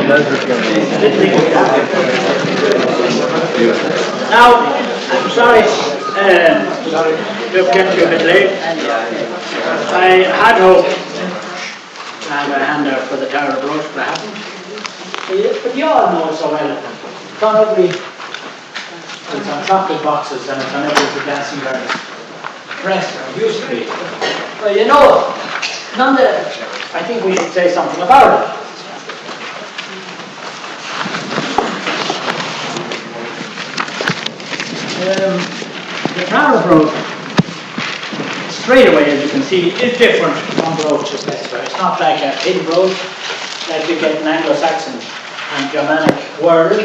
Now, I'm sorry to have kept you a bit late. I had hoped to have a handout for the Tower of Brooch, but I haven't. But you all know it so well. It's on it's on chocolate boxes and it's on every dancing girl's dress, or it used to be. Well, you know, nonetheless, I think we should say something about it. The Tower of Brooch, straight away, as you can see, is different from Brooch of Leicester. It's not like a hidden brooch like you get in Anglo-Saxon and Germanic world,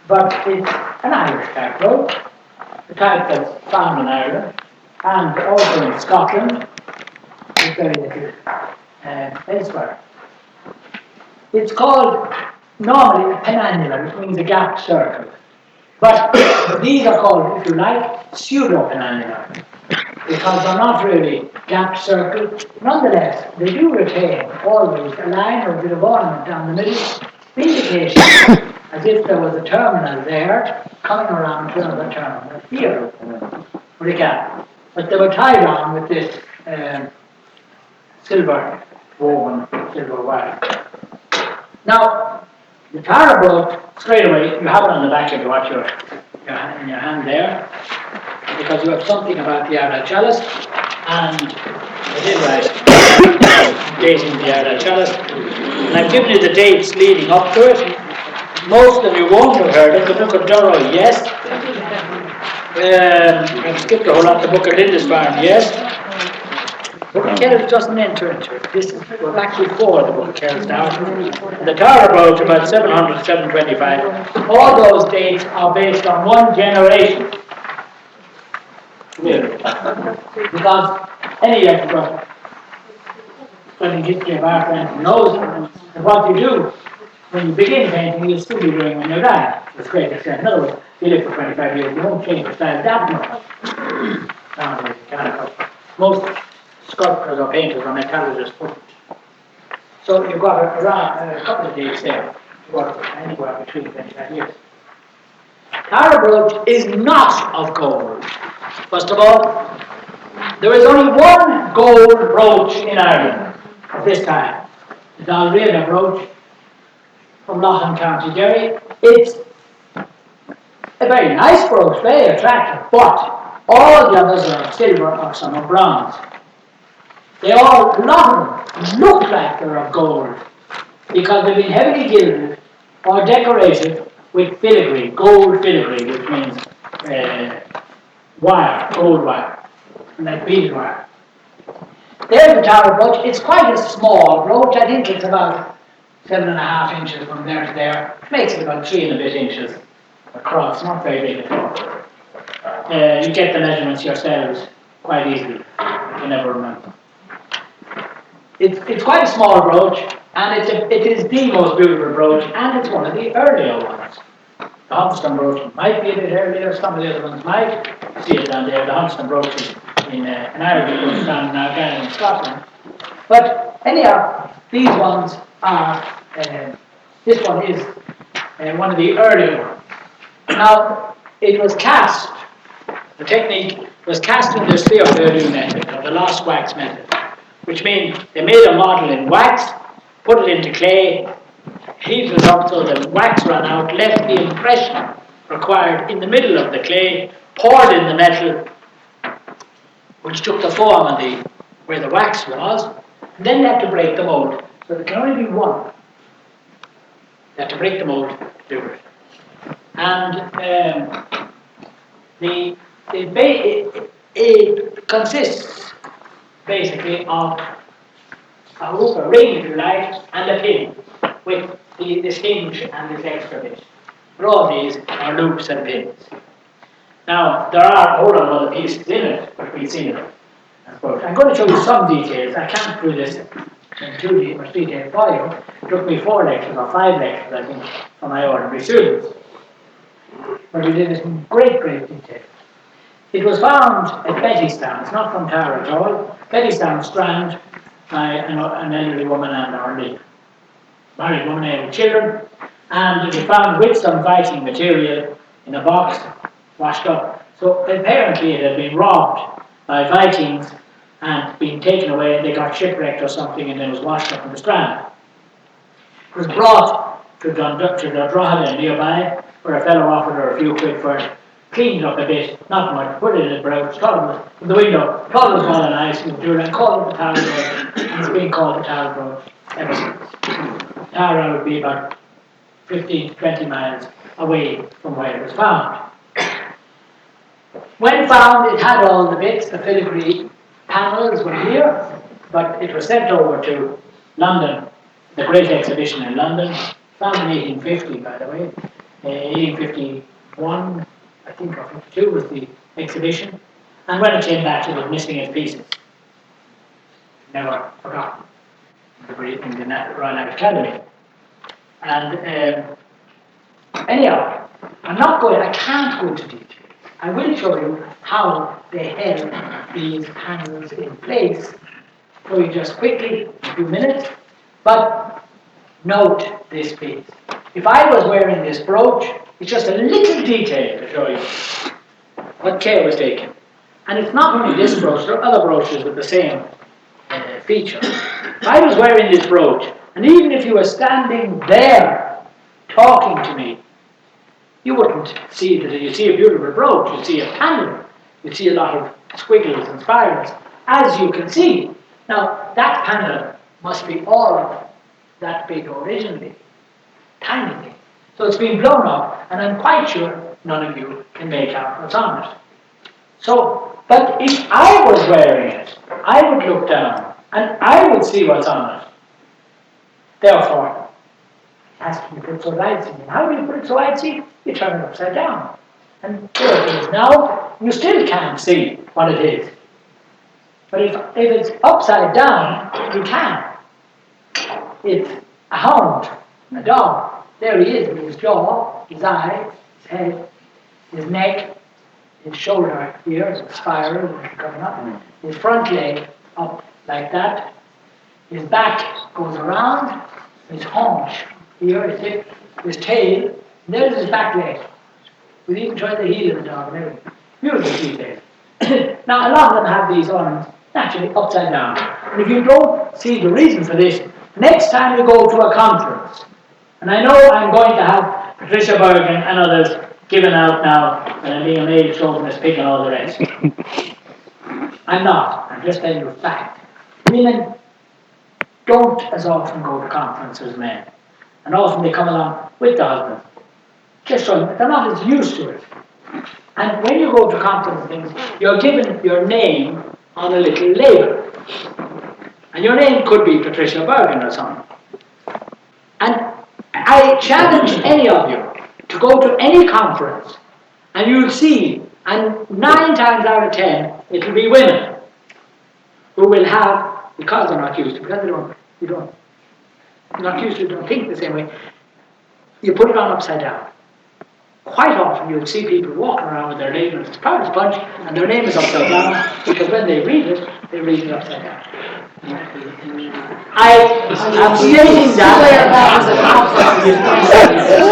but it's an Irish type brooch, the type that's found in Ireland and also in Scotland. It's very little elsewhere. It's called normally a penannular, which means a gap circle. But these are called, if you like, pseudo-penannular, because they're not really gap circle. Nonetheless, they do retain always a line or a bit of ornament down the middle, indication as if there was a terminal there coming around to another terminal here with a gap. But they were tied on with this silver woven silver wire. Now, the Tower of Brooch, straight away, you have it on the back if you watch in your hand there, because you have something about the Ardagh Chalice, and I did write dating the Ardagh Chalice, and I've given you the dates leading up to it. Most of you won't have heard of the Book of Derrfnaflan, yes. I've skipped a whole lot, the Book of Lindisfarne, yes. The Book of Kells doesn't enter into it. We're back before the Book of Kells now. The Tower of Brooch, about 700 725. All those dates are based on one generation. Really. Because any extra studying history of art and knows that what you do when you begin painting, you'll still be doing when you're done. It's great extent. In other words, you live for 25 years, you won't change your style that much. Most sculptors or painters or metallurgists wouldn't. So you've got a couple of days there to work with, anywhere between 25 years. Tower of Brooch is not of gold. First of all, there is only one gold brooch in Ireland at this time. The Ardagh brooch from Loughlin, County Derry. It's a very nice brooch, very attractive, but all the others are of silver or some of bronze. A lot of them look like they're of gold because they've been heavily gilded or decorated with filigree, gold filigree, which means wire, gold wire, like beaded wire. There's the Tower of Brooch. It's quite a small brooch. I think it's about 7.5 inches from there to there. Makes it about 3 and a bit inches across, not very big at all. You get the measurements yourselves quite easily, if you never remember. It's quite a small brooch, and it is the most beautiful brooch, and it's one of the earlier ones. The Huntston brooch might be a bit earlier, some of the other ones might. See it down there, the Huntston brooch is in Ireland, down in Ardagh in Scotland. But anyhow, these ones are, this one is one of the earlier ones. Now, it was cast, the technique was cast in the sphere method, or the lost wax method, which means they made a model in wax, put it into clay, heated it up so the wax ran out, left the impression required in the middle of the clay, poured in the metal, which took the form of where the wax was, and then they had to break the mold. So there can only be one. They had to break the mold to do it. And it consists basically of a hoop, a ring if you like, and a pin with this hinge and this extra bit. But all these are loops and pins. Now, there are a whole lot of other pieces in it, but we'll see them. I'm going to show you some details. I can't do this in 2 or 3 days for you. It took me 4 lectures or 5 lectures, I think, for my ordinary students. But we did this in great, great detail. It was found at Bettystown. It's not from Tara at all. Bettystown Strand by an elderly woman and our leader. married woman and with children, and it was found with some viking material in a box, washed up. So apparently it had been robbed by Vikings and been taken away, and they got shipwrecked or something, and then was washed up in the strand. It was brought to Ardagh nearby, where a fellow offered her a few quid for it, cleaned it up a bit, not much, put it in the Brooch, thought it was in the window, thought it was all nice, and called it the Tower Brooch, and it's been called the Tower Brooch ever since. Tara would be about 15 to 20 miles away from where it was found. When found, it had all the bits, the filigree panels were here, but it was sent over to London, the Great Exhibition in London, found in 1850, by the way. 1851, I think, or 52 was the exhibition, and when it came back, it was missing its pieces. Never forgotten in the Royal Academy. And anyhow, I can't go into detail. I will show you how they held these panels in place for you just quickly, a few minutes, but note this piece. If I was wearing this brooch, it's just a little detail to show you what care was taken. And it's not only this brooch, there are other brooches with the same feature. If I was wearing this brooch, and even if you were standing there talking to me, you wouldn't see that you see a beautiful brooch, you see a panel, you see a lot of squiggles and spirals, as you can see. Now, that panel must be all of that big originally, tiny thing. So it's been blown up, and I'm quite sure none of you can make out what's on it. So, but if I was wearing it, I would look down, and I would see what's on it. Therefore, it has to be put so light see. And how do you put it so light see? You turn it upside down. And there it is. Now, you still can't see what it is. But if it's upside down, you can. It's a hound, a dog. There he is with his jaw, his eye, his head, his neck, his shoulder here, is a spiral coming up. His front leg up like that. His back goes around. His haunch here, his hip, his tail. And there's his back leg. We even tried the heel of the dog and everything. Beautiful detail. Now, a lot of them have these arms naturally upside down. And if you don't see the reason for this, next time you go to a conference, and I know I'm going to have Patricia Bergen and others given out now, and I'm being a male chauvinist picking all the rest. I'm not. I'm just telling you a fact. Women don't as often go to conferences as men. And often they come along with the husband. Just so they're not as used to it. And when you go to conference things, you're given your name on a little label. And your name could be Patricia Bergen or something. And I challenge any of you to go to any conference, and you'll see, and 9 times out of 10, it'll be women who will have, because they're not used to, because you're not used to, don't think the same way, you put it on upside down. Quite often you'll see people walking around with their label as proud as punch, and their name is upside down, because when they read it upside down. I am stating that.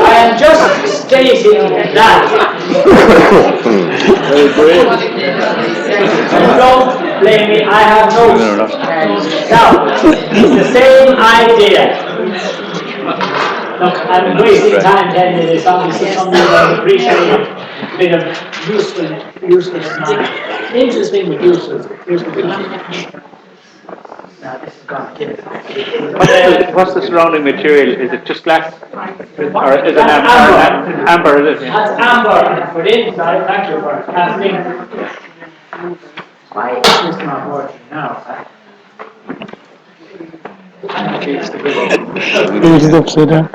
I am just stating that. Don't blame me, I have no. Now, it's the same idea. Look, I'm wasting time telling you this, obviously somebody will appreciate a bit of useless knowledge. Interesting but useless. Now this is gone. What's the surrounding material? Is it just glass? Or is it amber? Is it? That's amber. For the inside, thank you for asking. Why is this not working now? Is it upside down?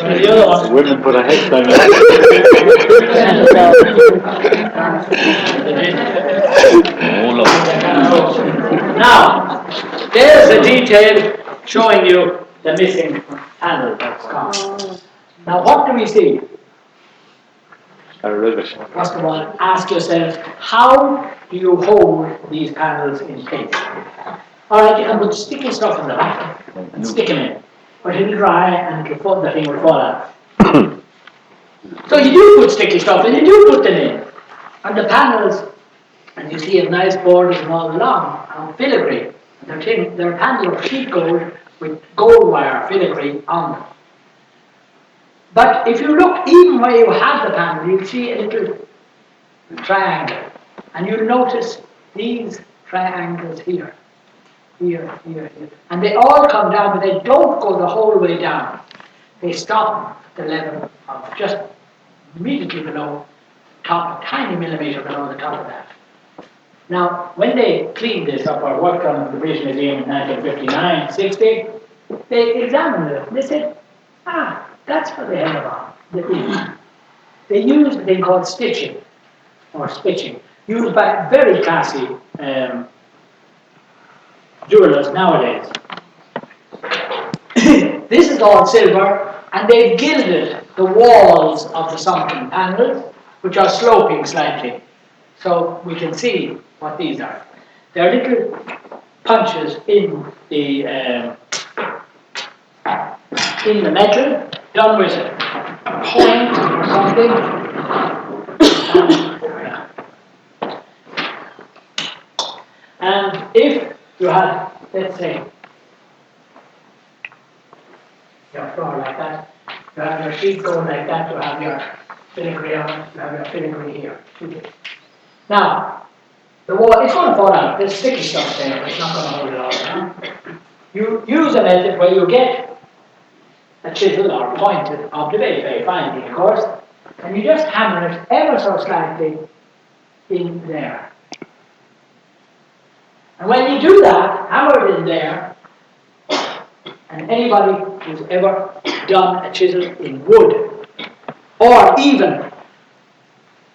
The other one. Women put a head down. Now, there's a detail showing you the missing handle that's gone. Now, what do we see? A rivet. First of all, ask yourself, how do you hold these panels in place? Alright, you can put sticky stuff in the back and stick them in. But it'll dry and it'll fall, the thing will fall out. So you do put sticky stuff in, you do put them in. And the panels, and you see a nice borders and all along, and filigree. They're panels of sheet gold with gold wire filigree on them. But if you look, even where you have the panel, you'll see a little triangle. And you'll notice these triangles here. Here. And they all come down, but they don't go the whole way down. They stop at the level of just immediately below top, a tiny millimetre below the top of that. Now, when they cleaned this up or worked on the British Museum in 1959, 60, they examined it. They said, that's what they have on. They used a thing called stitching, or stitching, used by very classy jewelers nowadays. This is all silver, and they've gilded the walls of the sunken panels, which are sloping slightly. So we can see what these are. They're little punches in the metal, done with a point or something. And if you had, let's say, your floor like that, you have your sheet going like that, you have your filigree on it, you have your filigree here. Now, the wall, it's going to fall out. There's sticky stuff there, but it's not going to hold it all down. You use a method where you get a chisel or pointed object, very, very finely, of course, and you just hammer it ever so slightly in there. And when you do that, hammer it in there, and anybody who's ever done a chisel in wood, or even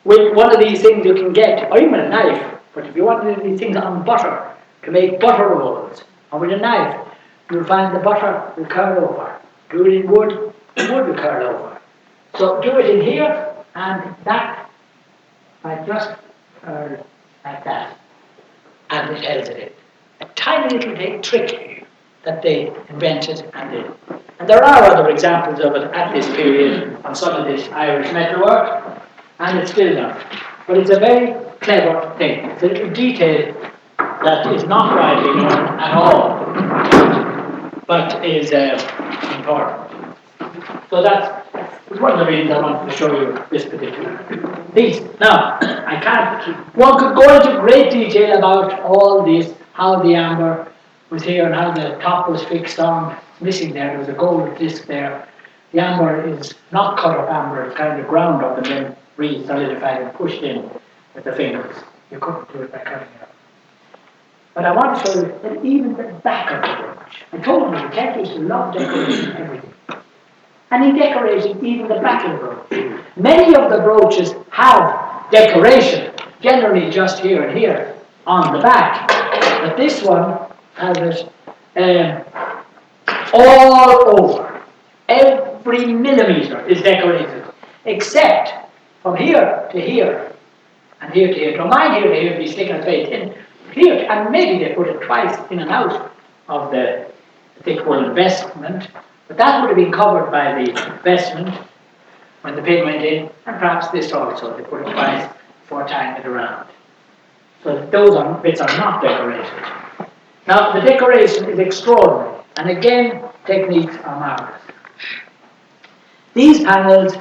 with one of these things you can get, or even a knife, but if you want one of these things on butter, to make butter rolls, or with a knife, you'll find the butter will curl over. Do it in wood, the wood will curl over. So do it in here, and that might just curl like that. And it tells it. A tiny little trick that they invented and did. And there are other examples of it at this period on some of this Irish metalwork, and it's still done. But it's a very clever thing. It's a little detail that is not widely known at all, but is important. So that's one of the reasons I wanted to show you this particular piece. Now, one could go into great detail about all this, how the amber was here and how the top was fixed on. It's missing there was a gold disc there. The amber is not cut up amber, it's kind of ground up and then re-solidified and pushed in with the fingers. You couldn't do it by cutting it up. But I want to show you that even the back of the brooch. I told you, the Celtic used to love decorating everything. And he decorated even the back of the brooch. Many of the brooches have decoration, generally just here and here on the back. But this one has it all over. Every millimetre is decorated, except from here to here, and here to here. Don't mind here to here, be sticking a face in here, and maybe they put it twice in and out of the thick woolen vestment, but that would have been covered by the vestment when the pin went in, and perhaps this also, they put it twice before tying it around. So those bits are not decorated. Now, the decoration is extraordinary, and again, techniques are marvellous. These panels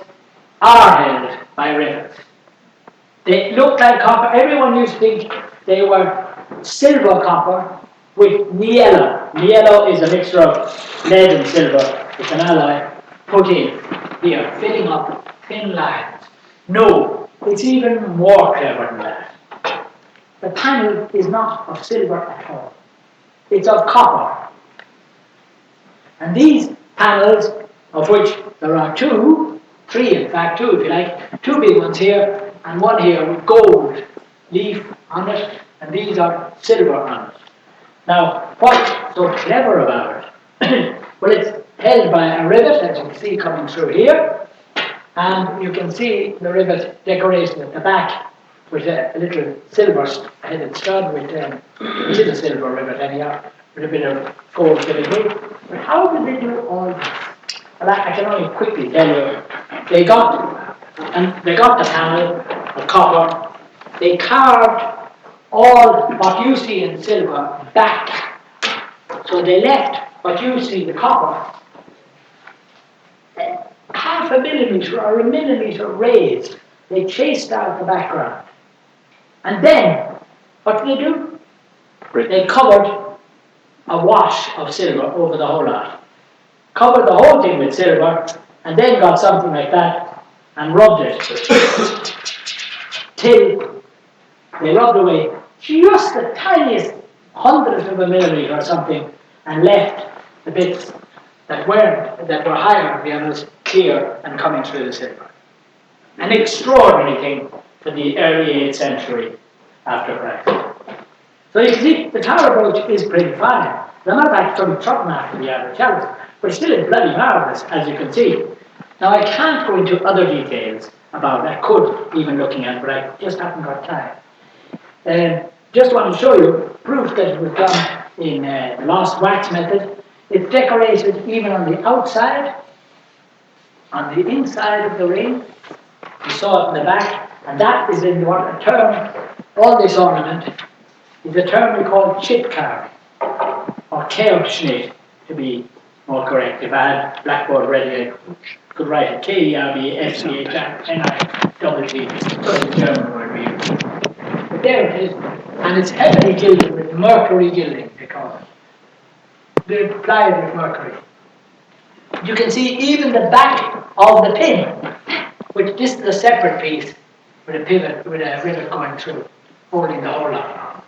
are held by rivets. They look like copper. Everyone used to think they were silver copper with niello. Niello is a mixture of lead and silver. It's an alloy put in here, filling up thin lines. No, it's even more clever than that. The panel is not of silver at all. It's of copper. And these panels, of which there are three in fact, two if you like, two big ones here and one here with gold leaf on it, and these are silver on it. Now, what's so clever about it? Well, it's held by a rivet, as you can see coming through here, and you can see the rivet decorated at the back with a little silver-headed stud with, it is a silver rivet anyhow, with a bit of gold filigree. But how did they do all this? Well, I can only quickly tell you. They got the panel of copper. They carved all what you see in silver back. So they left what you see, the copper, half a millimetre or a millimetre raised. They chased out the background. And then, what did they do? They covered a wash of silver over the whole lot. Covered the whole thing with silver, and then got something like that and rubbed it till they rubbed away just the tiniest hundredth of a millimetre or something, and left the bits that were higher than the others clear and coming through the silver. An extraordinary thing for the early 8th century after Christ. So you can see the tower brooch is pretty fine. They're not actually trucking after the average chalice, but still it's bloody marvellous, as you can see. Now I can't go into other details about it. I could, even looking at it, but I just haven't got time. Just want to show you proof that it was done in the lost wax method. It's decorated even on the outside, on the inside of the ring. You saw it in the back, and that is in what a term, all this ornament, is a term we call chip carving, or Derrfnaflan, to be more correct. If I had blackboard ready, I could write it Kerfchni, double T, so the German word we use. But there it is, and it's heavily gilded with mercury gilding, they call it. They're applied with mercury. You can see even the back of the pin, which this is a separate piece with a pivot, with a rivet going through, holding the whole lot on.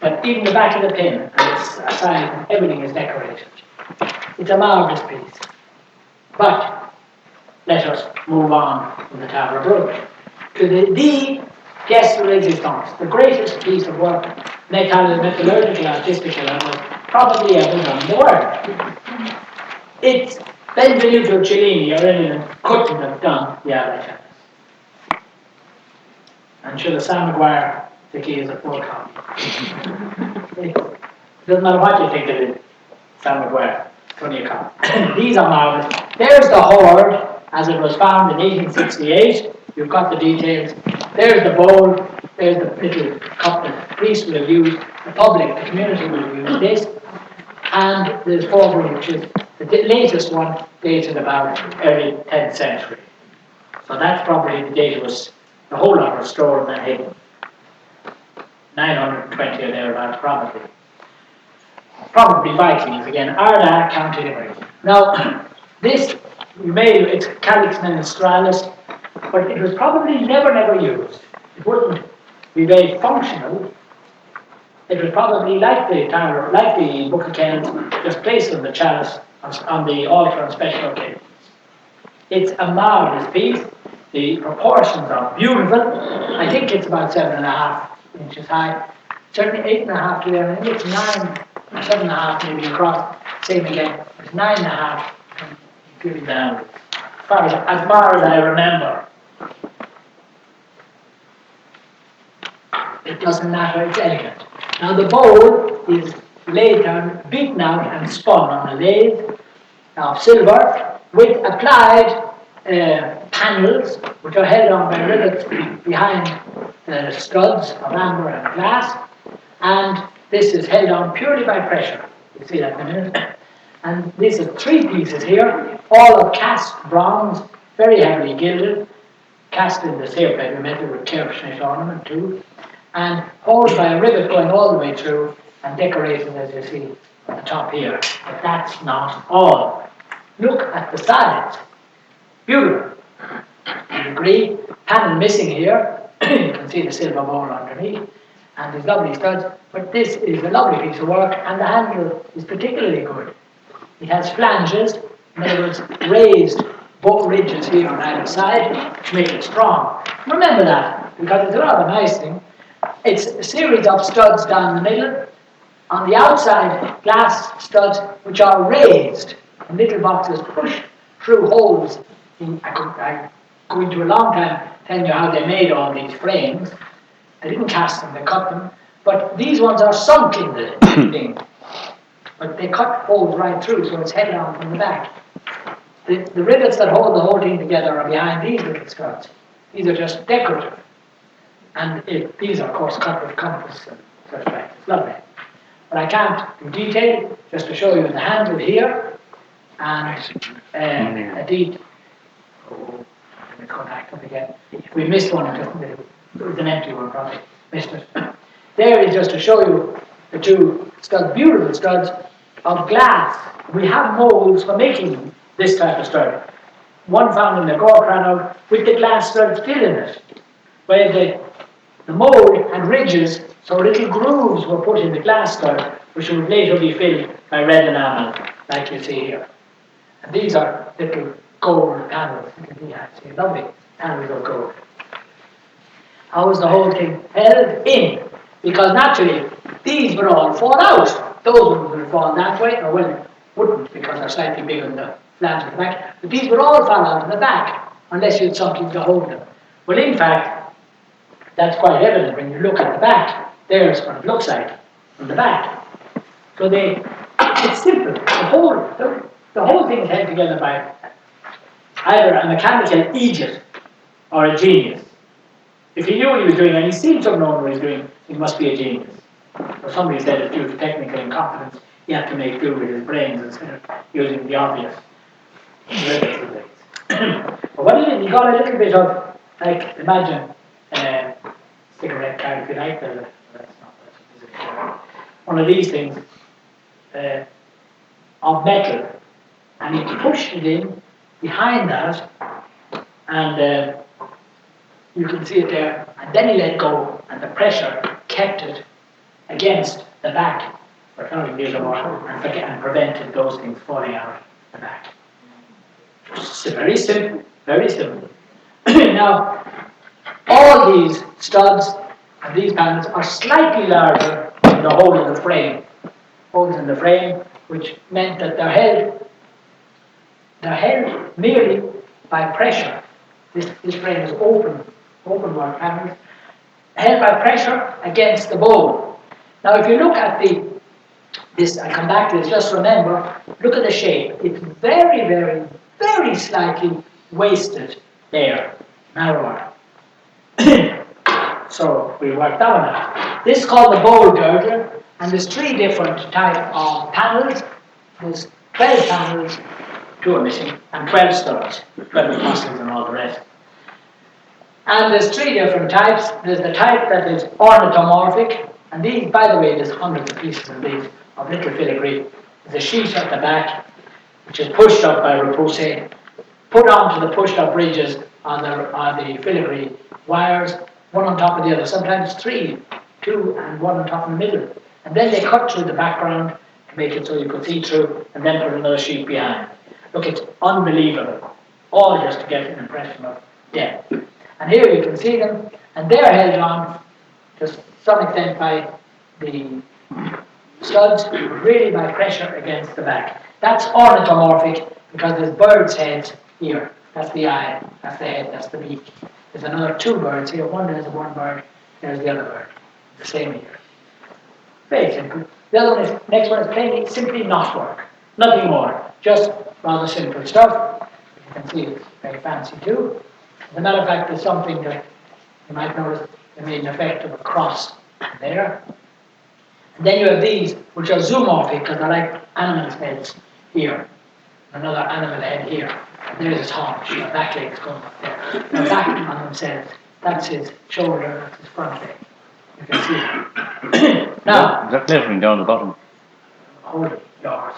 But even the back of the pin, and it's a sign everything is decorated. It's a marvellous piece. But let us move on from the Tower of Brooch to the pièce de résistance, the greatest piece of work, metallurgical, artistical, and was probably ever done in the world. It's Benvenuto Cellini or anyone couldn't have done the Ardagh. And sure, the Sam Maguire Vicky is a full copy. It doesn't matter what you think of it, Sam Maguire, it's only a copy. These are marvellous. There's the hoard as it was found in 1868. You've got the details. There's the bowl. There's the little cup that the priest will have used, the public, the community will have used this. And there's forward, which is the latest one, dated about early 10th century. So that's probably the date it was, the whole lot was stored in that hidden. 920 or thereabouts, probably. Probably Vikings again. Ardagh, County Limerick. Now, this, it's Chalices Menestralis, but it was probably never used. It wouldn't be very functional. It was probably like the tower, like the Book of Kells, just placed on the chalice on the altar on special occasions. It's a marvelous piece. The proportions are beautiful. I think it's about 7.5 inches high. Certainly 8.5 to there. I think it's 9, 7.5 maybe across. Same again. It's 9.5 going down. As far as I remember. It doesn't matter, it's elegant. Now the bowl is laid down, beaten out and spun on a lathe of silver with applied panels which are held on by rivets behind the studs of amber and glass, and this is held on purely by pressure. You'll see that in a minute. And these are 3 pieces here, all of cast bronze, very heavily gilded, cast in the same metal with Derrfnaflan ornament too, and held by a rivet going all the way through and decorated, as you see at the top here. But that's not all. Look at the sides. Beautiful. You agree? Panel missing here. You can see the silver bowl underneath. And these lovely studs. But this is a lovely piece of work, and the handle is particularly good. It has flanges, in other words, raised both ridges here on either side to make it strong. Remember that, because it's a rather nice thing. It's a series of studs down the middle. On the outside, glass studs which are raised. And little boxes pushed through holes. I go into a long time telling you how they made all these frames. They didn't cast them, they cut them. But these ones are sunk in the thing. but they cut holes right through, so it's held on from the back. The rivets that hold the whole thing together are behind these little studs. These are just decorative. And these are, of course, cut with compass and such like. It's lovely. But I can't in detail, just to show you the handle here, and a deed. Oh, let me go back up again. We missed one, it was an empty one, probably. Missed it. There is just to show you the two studs, beautiful studs of glass. We have molds for making this type of stud. One found in the Gorkranow with the glass stud still in it, where the mold had ridges, so little grooves were put in the glass stud, which would later be filled by red enamel, like you see here. And these are little gold panels. You can see lovely panels of gold. How was the whole thing held in? Because naturally, these would all fall out. Those ones would fall that way, or well, wouldn't, because they're slightly bigger than the flange at the back. But these would all fall out in the back, unless you had something to hold them. Well, in fact, that's quite evident when you look at the back. There's what it looks like from the back. So it's simple. The whole thing is held together by either a mechanical idiot or a genius. If he knew what he was doing and he seemed to know what he was doing, he must be a genius. Or somebody said that due to technical incompetence, he had to make do with his brains instead of using the obvious. But what he did, he got a little bit of, like, imagine, cigarette card, if you like, one of these things of metal, and he pushed it in behind that, and you can see it there, and then he let go, and the pressure kept it against the back for counting years or more, and prevented those things falling out the back. It's very simple, very simple. Now, all these studs and these panels are slightly larger than the hole in the frame. Holes in the frame, which meant that they're held merely by pressure. This frame is open work panels, held by pressure against the bowl. Now, if you look at this, I come back to this, just remember, look at the shape. It's very, very, very slightly wasted there, narrower. So we worked out on that. This is called the bowl girdle, and there's 3 different types of panels. There's 12 panels, 2 are missing, and 12 studs, 12 muscles and all the rest. And there's 3 different types. There's the type that is ornithomorphic, and these, by the way, there's hundreds of pieces of these, of little filigree. There's a sheet at the back, which is pushed up by repoussé, put onto the pushed up ridges are the filigree wires, one on top of the other, sometimes 3, 2 and 1 on top in the middle. And then they cut through the background to make it so you could see through, and then put another sheet behind. Look, it's unbelievable, all just to get an impression of depth. And here you can see them, and they're held on to some extent by the studs, really by pressure against the back. That's ornithomorphic because there's birds' heads here. That's the eye, that's the head, that's the beak. There's another 2 birds here. There's one bird, there's the other bird. The same here. Very simple. The other one is, next one is plainly, simply knotwork. Nothing more. Just rather simple stuff. You can see it's very fancy too. As a matter of fact, there's something that you might notice they made an effect of a cross there. And then you have these, which are zoomorphic, because they're like animals' heads here. Another animal head here. And there's his haunch, the back legs going up there. Now back on themselves. That's his shoulder, that's his front leg. You can see. Now, is that glittering down the bottom? Holy Lord.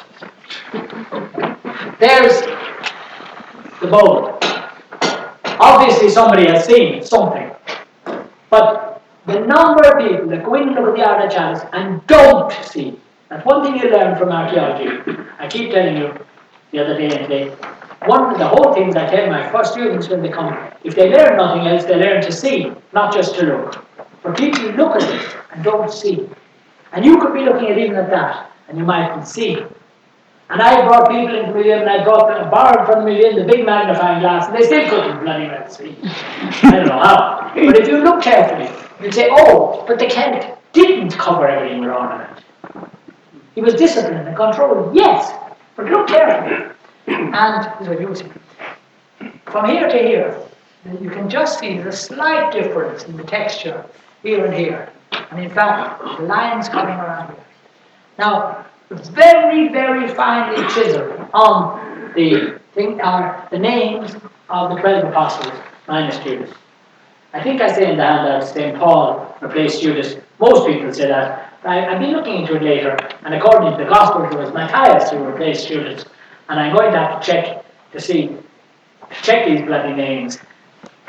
There's the bowl. Obviously somebody has seen something. But the number of people that go in and look at the Ardagh Chalice and don't see, that's one thing you learn from archaeology. I keep telling you the other day and today, one of the whole things I tell my first students when they come, if they learn nothing else, they learn to see, not just to look. For people who look at this and don't see, and you could be looking at even at that, and you mightn't see. And I brought people into the museum, and I borrowed from the museum the big magnifying glass, and they still couldn't bloody well see. I don't know how. But if you look carefully, you'd say, oh, but the Celt didn't cover everything with ornament. He was disciplined and controlled, yes, but look carefully. And this is what you see. From here to here, you can just see the slight difference in the texture here and here. And in fact, the lines coming around here. Now, very, very finely chiseled on the thing are the names of the 12 apostles minus Judas. I think I say in the handout St. Paul replaced Judas. Most people say that. I've been looking into it later, and according to the Gospels, it was Matthias who replaced Judas. And I'm going to have to check these bloody names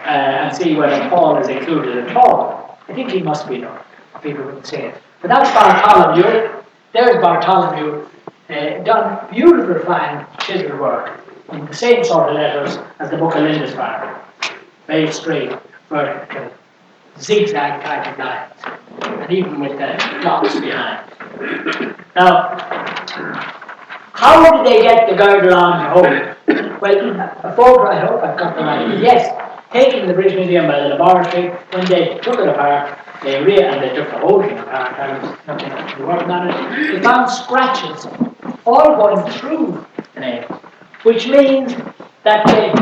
and see whether Paul is included at all. I think he must be, though. People wouldn't say it. But that's Bartholomew. There's Bartholomew, done beautiful fine chiseled work in the same sort of letters as the book of Lindisfarne. Very straight, vertical, zigzag type of lines. And even with the blocks behind. Now, how did they get the girdle on to hold it? Well, a photo, I hope I've got the right. Yes, taken in the British Museum by the laboratory, when they took it apart, and they took the whole thing apart, there was nothing else to work on it. They found scratches all going through the nails, which means that they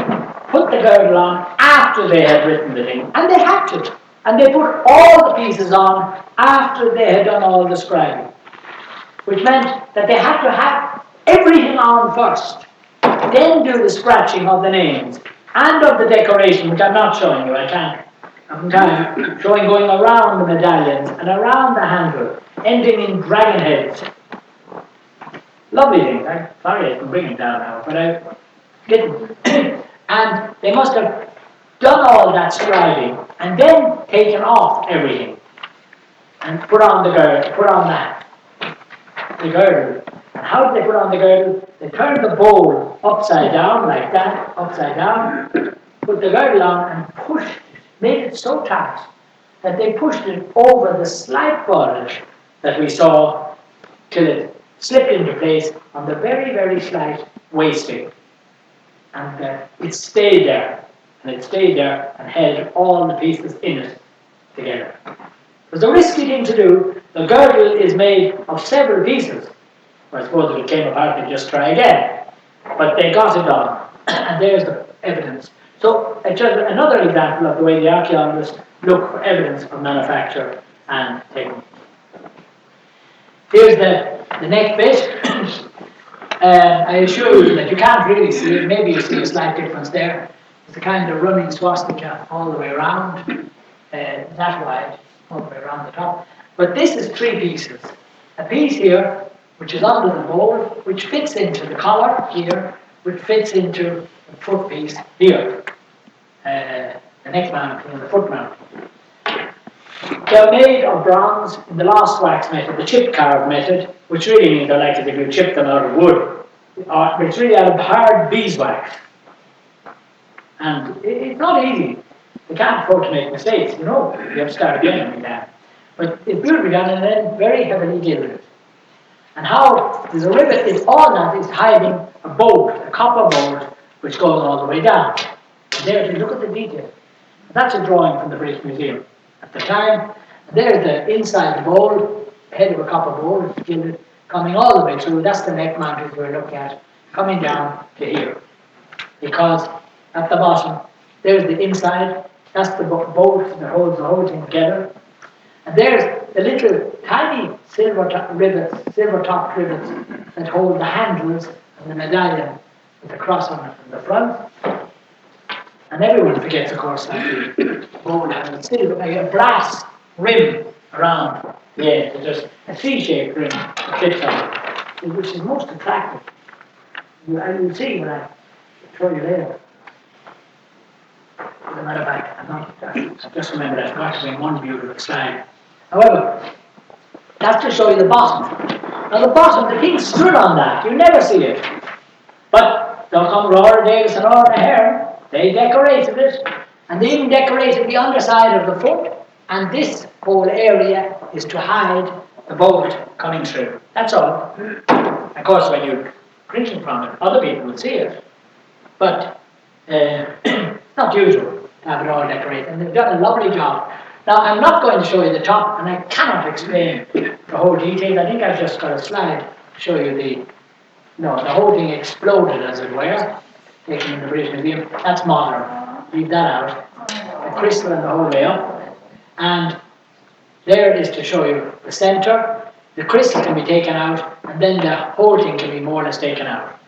put the girdle on after they had written the thing, and they had to. And they put all the pieces on after they had done all the scribing, which meant that they had to have everything on first, then do the scratching of the names and of the decoration, which I'm not showing you, I can't. I'm showing going around the medallions and around the handle, ending in dragon heads. Lovely things. I'm sorry I can bring them down now, but I didn't. And they must have done all that scribing and then taken off everything and put on the girdle, the girdle. And how did they put on the girdle? They turned the bowl upside down, like that, upside down, put the girdle on and pushed it, made it so tight that they pushed it over the slight bulge that we saw till it slipped into place on the very, very slight wasting. And it stayed there. And it stayed there and held all the pieces in it together. It was a risky thing to do. The girdle is made of several pieces. I suppose if it came apart, they'd just try again. But they got it done. And there's the evidence. So, just another example of the way the archaeologists look for evidence of manufacture and technique. Here's the neck bit. I assure you that you can't really see it. Maybe you see a slight difference there. It's a kind of running swastika all the way around, that wide, all the way around the top. But this is three pieces. A piece here, which is under the bowl, which fits into the collar here, which fits into the foot piece here. The neck mounting and the foot mounting. They're made of bronze in the lost wax method, the chip carve method, which really means they're like as if you chip them out of wood. It's really out of hard beeswax. And it's not easy. You can't afford to make mistakes, you know. You have to start again every time. But it's beautifully done and then very heavily gilded. And how there's a rivet is all that is hiding a bolt, a copper bolt, which goes all the way down. And there, if you look at the detail, that's a drawing from the British Museum at the time. And there's the inside the bowl, head of a copper bowl, it's gilded, coming all the way through. That's the neck mount we're looking at, coming down to here. Because at the bottom, there's the inside, that's the bolt that holds the whole thing together. And there's the little tiny silver topped rivets that hold the handles and the medallion with the cross on it from the front. And everyone forgets, of course, that the bowl has a silver, a brass rim around the edge. There's a C-shaped rim that fits on it, which is most attractive. You'll see when I show you later. As a matter of fact, I just remember that practicing one beautiful slide. However, that's to show you the bottom. Now the bottom, the thing stood on that. You never see it. But they'll come Rory Davis and Ardagh Hearn. They decorated it. And they even decorated the underside of the foot. And this whole area is to hide the bolt coming through. That's all. Of course, when you're drinking from it, other people will see it. But it's not usual to have it all decorated. And they've done a lovely job. Now, I'm not going to show you the top, and I cannot explain the whole detail. I think I've just got a slide show you the whole thing exploded, as it were, taken in the British Museum. That's modern. Leave that out. The crystal and the whole way up. And there it is to show you the centre. The crystal can be taken out, and then the whole thing can be more or less taken out.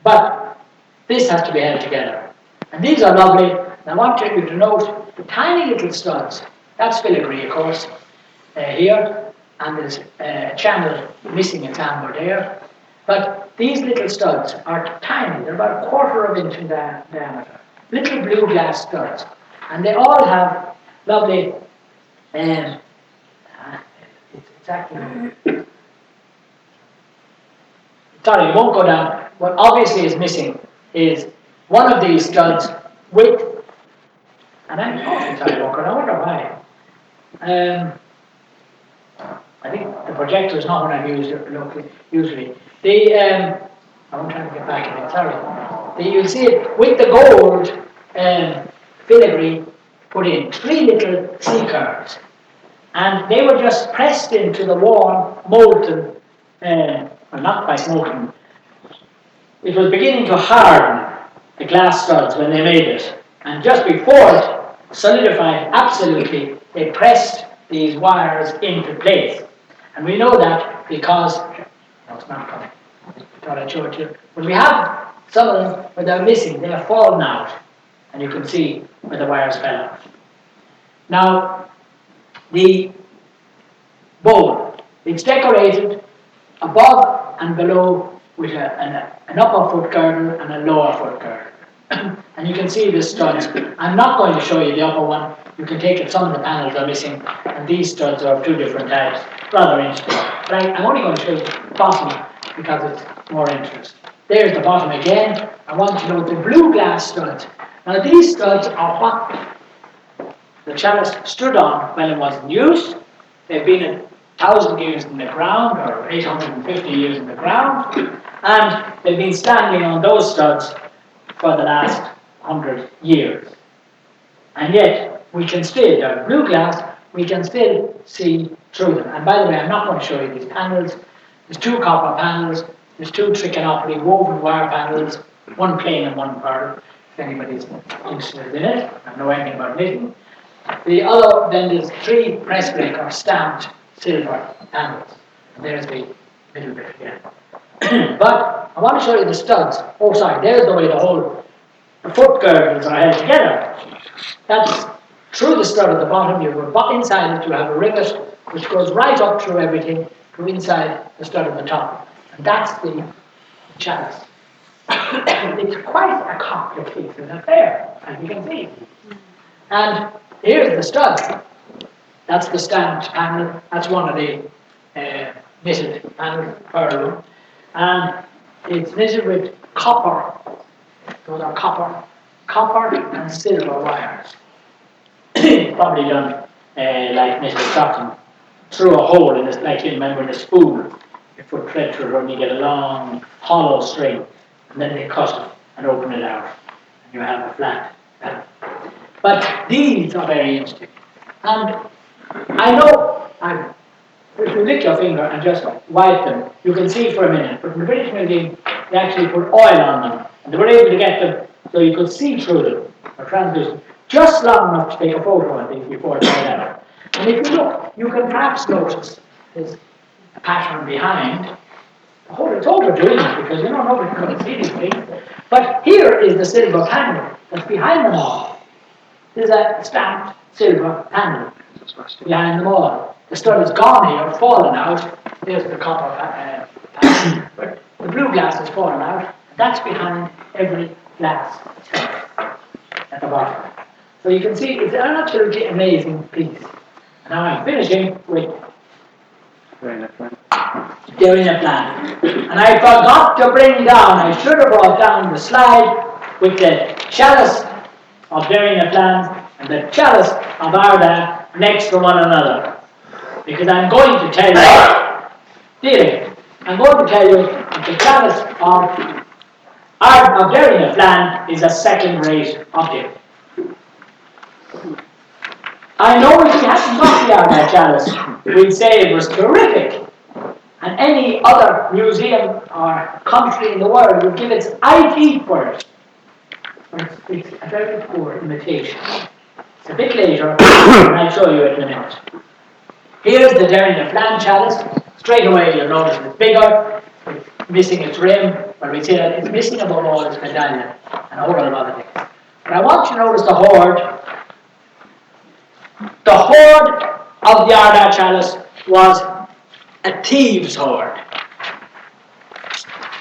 But this has to be held together. And these are lovely. And I want you to note the tiny little studs. That's filigree, of course, here. And there's a channel missing its amber there. But these little studs are tiny. They're about a quarter of an inch in diameter. Little blue glass studs. And they all have lovely... it's actually... Sorry, it won't go down. What obviously is missing is one of these studs with... And I'm sorry, it won't go down. I wonder why. I think the projector is not what I've used usually. I'm trying to get back in it, sorry. You'll see it with the gold filigree put in, 3 little C curves. And they were just pressed into the warm, molten, well, not quite molten. It was beginning to harden, the glass studs, when they made it. And just before it solidified absolutely, they pressed these wires into place. And we know that because, no, it's not coming. I thought I'd show it to you. But we have some of them where they're missing, they have fallen out. And you can see where the wires fell out. Now, the bowl, it's decorated above and below with an upper foot girdle and a lower foot girdle. And you can see the studs. I'm not going to show you the upper one. You can take it, some of the panels are missing, and these studs are of 2 different types. Rather interesting. But I'm only going to show you the bottom because it's more interest. There's the bottom again. I want you to note the blue glass studs. Now these studs are what the chalice stood on when it wasn't used. They've been 1,000 years in the ground, or 850 years in the ground, and they've been standing on those studs for the last 100 years. And yet, we can still, they're blue glass, we can still see through them. And by the way, I'm not going to show you these panels. There's 2 copper panels, there's 2 trichinopoly woven wire panels, 1 plain and 1 pearl, if anybody's interested in it. I know anything about knitting. The other, then there's 3 press break or stamped silver panels. And there's the middle bit again. But I want to show you the studs. Oh, sorry, there's the way the foot girdles are held together. That's through the stud at the bottom. You go inside it, you have a rivet which goes right up through everything to inside the stud at the top. And that's the chalice. It's quite a complicated affair, as you can see. And here's the stud. That's the stamped panel. That's one of the knitted panels, pearl. And it's knitted with copper. Those are copper and silver wires. Probably done like knitted cotton through a hole in this, like you remember in a spool. You put thread through it and you get a long hollow string, and then they cut it and open it out, and you have a flat panel. But these are very interesting. And I know, if you lick your finger and just wipe them, you can see for a minute. But in the British Museum, they actually put oil on them. And they were able to get them so you could see through them, or translucent, just long enough to take a photo of these before it's made out. And if you look, you can perhaps notice there's a pattern behind. Oh, it's overdoing it because nobody's going to see these things. But here is the silver panel that's behind them all. There's a stamped silver panel behind them all. The stud is gone here, fallen out. There's the copper panel. But the blue glass has fallen out. That's behind every glass at the bottom. So you can see it's an absolutely amazing piece. Now I'm finishing with Derrfnaflan. And I forgot to bring down, I should have brought down the slide with the chalice of Derrfnaflan and the chalice of Ardagh next to one another. Because I'm going to tell you, I'm going to tell you that the chalice of Derrfnaflan is a second-rate object. I know if we hadn't got the Ardagh chalice, we'd say it was terrific. And any other museum or country in the world would give its eye teeth for it. But it's a very poor imitation. It's a bit later, and I'll show you it in a minute. Here's the Derrfnaflan chalice. Straight away you'll notice it's bigger, it's missing its rim, but we see that it's missing above all its medallion and a whole lot of other things. But I want you to notice the hoard. The hoard of the Ardagh chalice was a thieves' hoard.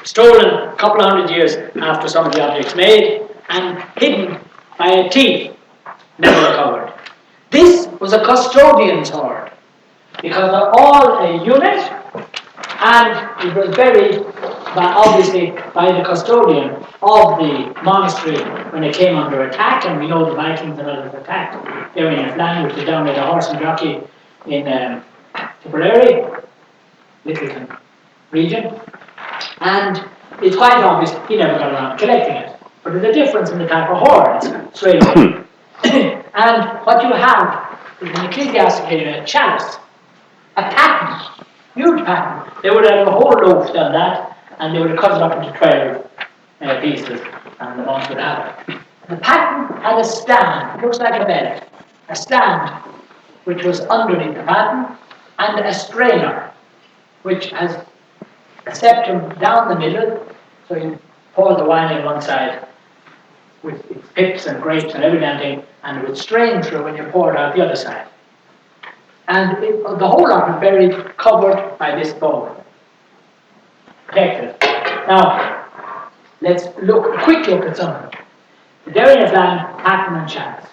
Stolen a couple of hundred years after some of the objects made and hidden by a thief, never recovered. This was a custodian's hoard because they're all a unit and it was buried obviously by the custodian of the monastery when it came under attack, and we know the Vikings and others attacked Derrfnaflan, which is down by the horse and jockey in Tipperary, Littleton region, and it's quite obvious he never got around to collecting it. But there's a difference in the type of hoards, straight away. And what you have is an ecclesiastical chalice, a paten, huge paten. They would have a whole loaf done that, and they would have cut it up into 12 pieces, and the monks would have it. The paten had a stand, looks like a bed, a stand which was underneath the paten, and a strainer which has a septum down the middle, so you pour the wine in one side with its pips and grapes and every damn thing, and it would strain through when you pour it out the other side. And the whole lot is buried, covered by this bowl. Protected. Now, let's look, a quick look at some of them. The Derrfnaflan, paten and chalice.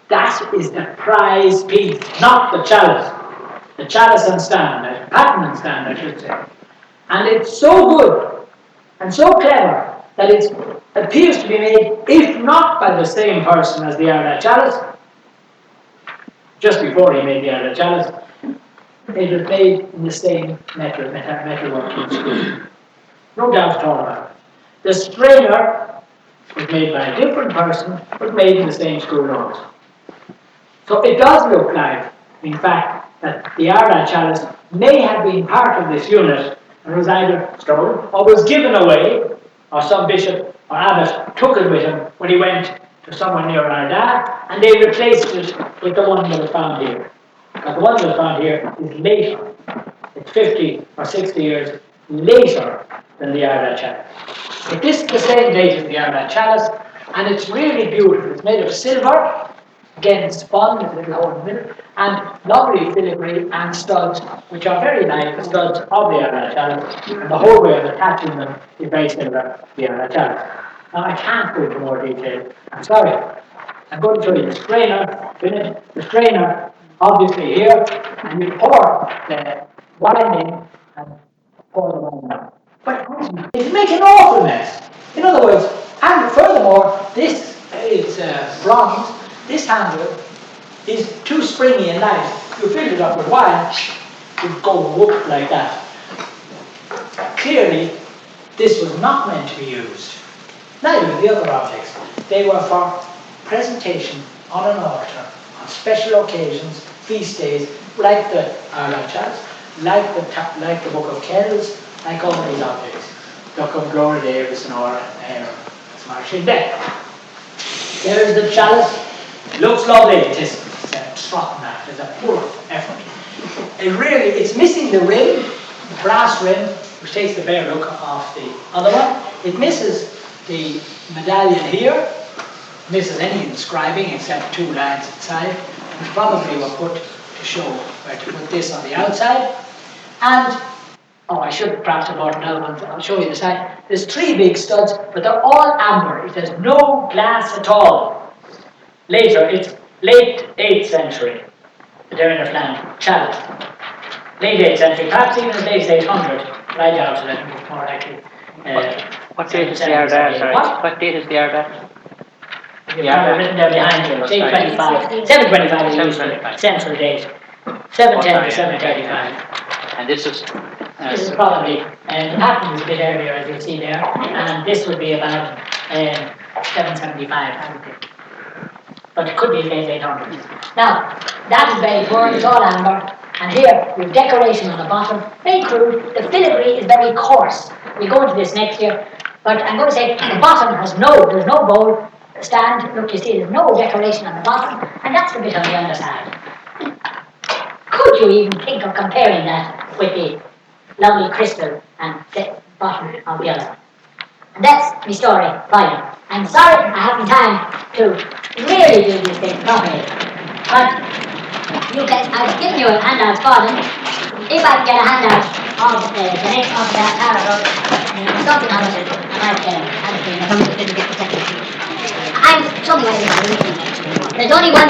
That is the prize piece, not the chalice. The chalice and stand, the paten and stand, I should say. And it's so good and so clever that it appears to be made, if not by the same person as the Ardagh chalice, just before he made the Ardagh chalice, it was made in the same metalworking school. No doubt at all about it. The strainer was made by a different person, but made in the same school also. So it does look like, in fact, that the Ardagh chalice may have been part of this unit and was either stolen or was given away, or some bishop or abbot took it with him when he went to somewhere near Ardagh, and they replaced it with the one that was found here. Because the one that was found here is later. It's 50 or 60 years later than the Ardagh chalice. But this is the same date as the Ardagh chalice, and it's really beautiful. It's made of silver, again spun with a little hole in the middle, and lovely filigree and studs, which are very like the studs of the Ardagh chalice, and the whole way of attaching them is very similar to the Ardagh chalice. Now I can't go into more detail, I'm sorry. I'm going to show you the strainer, the strainer, obviously here, and you pour the wine in and pour the wine out. But it makes an awful mess. In other words, and furthermore, this is bronze. This handle is too springy and light. You fill it up with wine, it would go whoop like that. Clearly, this was not meant to be used. Neither were the other objects. They were for presentation on an altar, on special occasions, feast days, like the Ardagh chalice, like the Book of Kells, like all these objects. Duckham, Glory Davis, and all Marshall Death. There's the chalice. Looks lovely, it is. It's a trot mat, it's a poor effort. It's missing the rim, the brass rim, which takes the bare look off the other one. It misses the medallion here, misses any inscribing except 2 lines inside, which probably were put to show where to put this on the outside. And, I should perhaps have brought another one, I'll show you the side. There's 3 big studs, but they're all amber. It has no glass at all. Later, it's late 8th century, the Derrfnaflan chalice. Late 8th century, perhaps even as late as 800, but I doubt it, I think it's more likely. What date is the Ardagh? Sorry. What date is the Ardagh? The Ardagh written there behind you. 725. 725 central date. 710 to 735. And this is probably, the pattern is a bit earlier, as you'll see there, and this would be about 775, I would think. But it could be late 800s. Now, that is very poor, it's all amber, And here, we have decoration on the bottom, very crude. The filigree is very coarse. We'll go into this next year. But I'm going to say the bottom there's no bowl stand. Look, you see, there's no decoration on the bottom, and that's the bit on the underside. Could you even think of comparing that with the lovely crystal and the bottom of the other? And that's my story, final. I'm sorry I haven't time to really do these things properly, but I've given you a handout for them. If I can get a handout of the next of that paragraph, something on it, I might have it for you. I'm something like this. There's only one